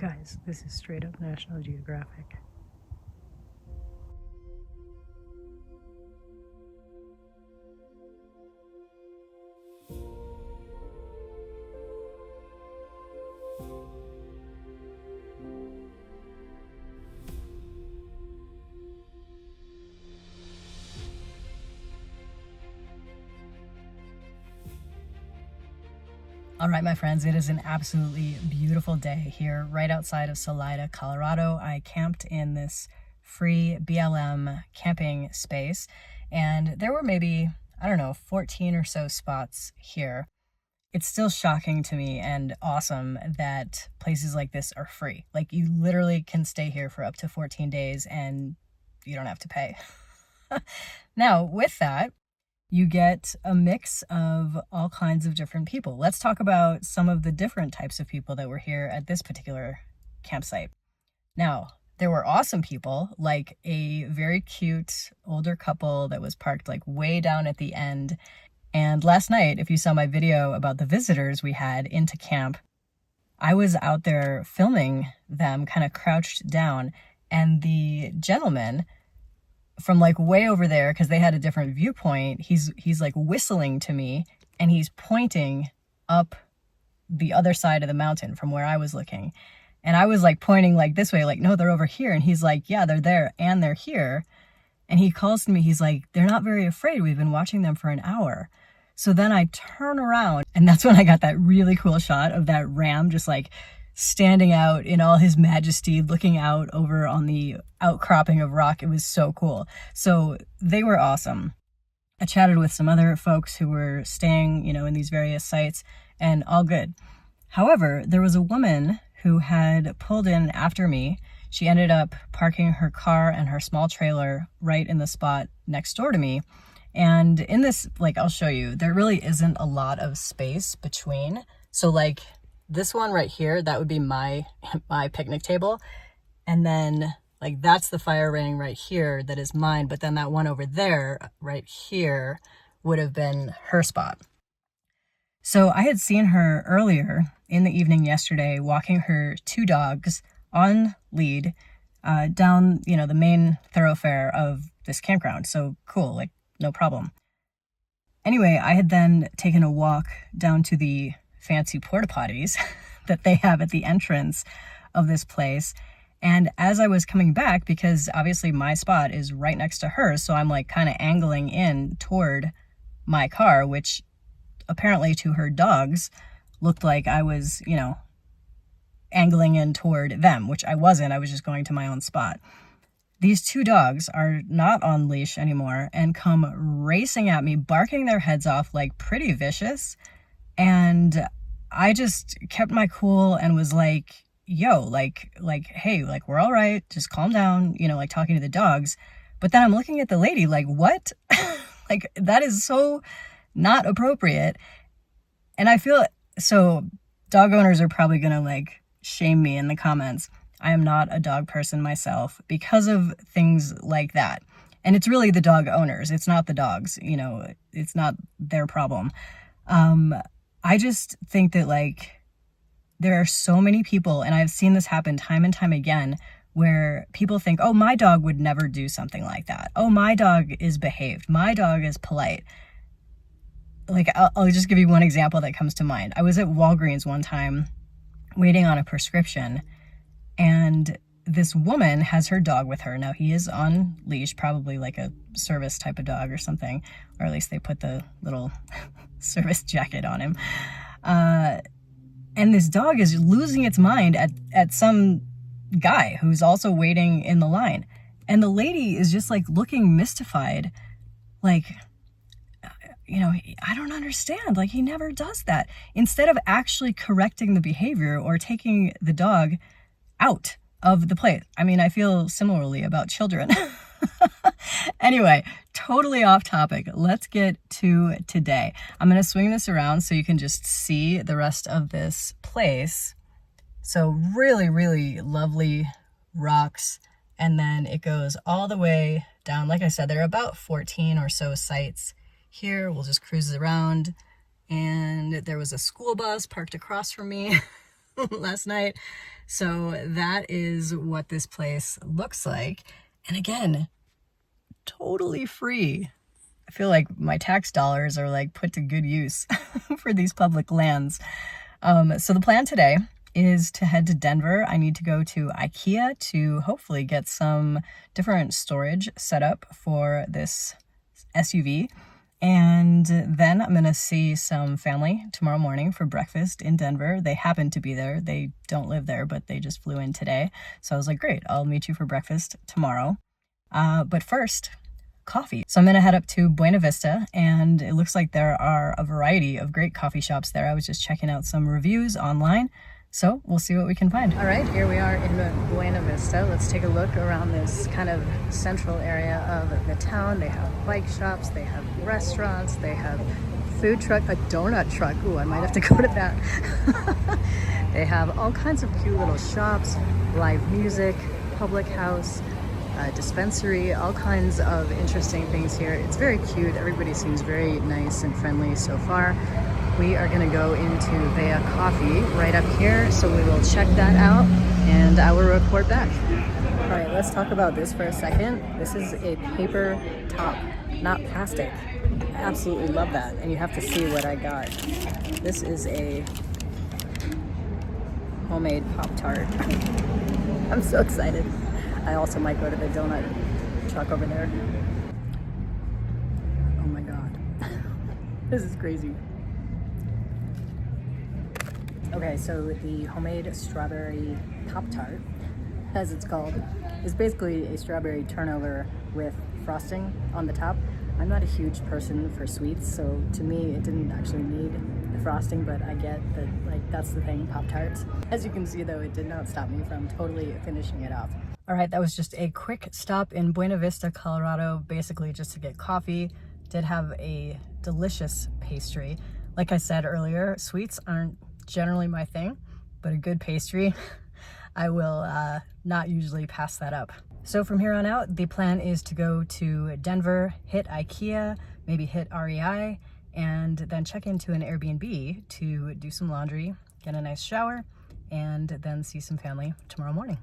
Guys, this is straight up National Geographic. All right, my friends, it is an absolutely beautiful day here right outside of Salida, Colorado. I camped in this free BLM camping space, and there were maybe, 14 or so spots here. It's still shocking to me and awesome that places like this are free. Like, you literally can stay here for up to 14 days and you don't have to pay. Now, with that, you get a mix of all kinds of different people. Let's talk about some of the different types of people that were here at this particular campsite. Now, there were awesome people, like a very cute older couple that was parked like way down at the end. And last night, if you saw my video about the visitors we had into camp, I was out there filming them kind of crouched down, and the gentleman from like way over there, because they had a different viewpoint, he's like whistling to me, and he's pointing up the other side of the mountain from where I was looking. And I was like pointing like this way, like, no, they're over here. And he's like, yeah, they're there and they're here. And he calls to me, he's like, they're not very afraid. We've been watching them for an hour. So then I turn around, and that's when I got that really cool shot of that ram just like standing out in all his majesty, looking out over on the outcropping of rock. It was so cool. So they were awesome. I chatted with some other folks who were staying, in these various sites, and all good. However, there was a woman who had pulled in after me. She ended up parking her car and her small trailer right in the spot next door to me. And in this, like, I'll show you, there really isn't a lot of space between. So like this one right here, that would be my picnic table. And then like that's the fire ring right here that is mine. But then that one over there right here would have been her spot. So I had seen her earlier in the evening yesterday walking her two dogs on lead down, the main thoroughfare of this campground. So cool, like no problem. Anyway, I had then taken a walk down to the fancy porta potties that they have at the entrance of this place. And as I was coming back, because obviously my spot is right next to hers, so I'm like kind of angling in toward my car, which apparently to her dogs looked like I was, angling in toward them, which I wasn't. I was just going to my own spot. These two dogs are not on leash anymore and come racing at me, barking their heads off like pretty vicious. And I just kept my cool and was like, yo, like, hey, like, we're all right. Just calm down, like talking to the dogs. But then I'm looking at the lady like, what? Like, that is so not appropriate. And I feel so dog owners are probably going to like shame me in the comments. I am not a dog person myself because of things like that. And it's really the dog owners. It's not the dogs, it's not their problem. I just think that like there are so many people, and I've seen this happen time and time again, where people think, oh, my dog would never do something like that. Oh, my dog is behaved. My dog is polite. Like, I'll just give you one example that comes to mind. I was at Walgreens one time waiting on a prescription, and this woman has her dog with her. Now, he is on leash, probably like a service type of dog or something, or at least they put the little service jacket on him. And this dog is losing its mind at some guy who's also waiting in the line. And the lady is just like looking mystified, like, I don't understand. Like, he never does that. Instead of actually correcting the behavior or taking the dog out of the place. I mean, I feel similarly about children. Anyway, totally off topic. Let's get to today. I'm going to swing this around so you can just see the rest of this place. So really, really lovely rocks. And then it goes all the way down. Like I said, there are about 14 or so sites here. We'll just cruise around. And there was a school bus parked across from me. last night. So that is what this place looks like. And again, totally free. I feel like my tax dollars are like put to good use for these public lands. So the plan today is to head to Denver. I need to go to IKEA to hopefully get some different storage set up for this SUV. And then I'm gonna see some family tomorrow morning for breakfast in Denver. They happen to be there. They don't live there, but they just flew in today. So I was like, great, I'll meet you for breakfast tomorrow. But first, coffee. So I'm gonna head up to Buena Vista, and it looks like there are a variety of great coffee shops there. I was just checking out some reviews online. So we'll see what we can find. All right, here we are in Buena Vista. Let's take a look around this kind of central area of the town. They have bike shops, they have restaurants, they have food truck, a donut truck. Ooh, I might have to go to that. They have all kinds of cute little shops, live music, public house, dispensary, all kinds of interesting things here. It's very cute. Everybody seems very nice and friendly so far. We are gonna go into Veya Coffee right up here, so we will check that out and I will report back. All right, let's talk about this for a second. This is a paper top, not plastic. I absolutely love that, and you have to see what I got. This is a homemade Pop-Tart. I'm so excited. I also might go to the donut truck over there. Oh my God, this is crazy. Okay, so the homemade strawberry Pop-Tart, as it's called, is basically a strawberry turnover with frosting on the top. I'm not a huge person for sweets, so to me it didn't actually need the frosting, but I get that, like, that's the thing, Pop-Tarts. As you can see though, it did not stop me from totally finishing it off. All right, that was just a quick stop in Buena Vista, Colorado, basically just to get coffee. Did have a delicious pastry. Like I said earlier, sweets aren't generally my thing, but a good pastry, I will not usually pass that up. So from here on out, the plan is to go to Denver, hit IKEA, maybe hit REI, and then check into an Airbnb to do some laundry, get a nice shower, and then see some family tomorrow morning.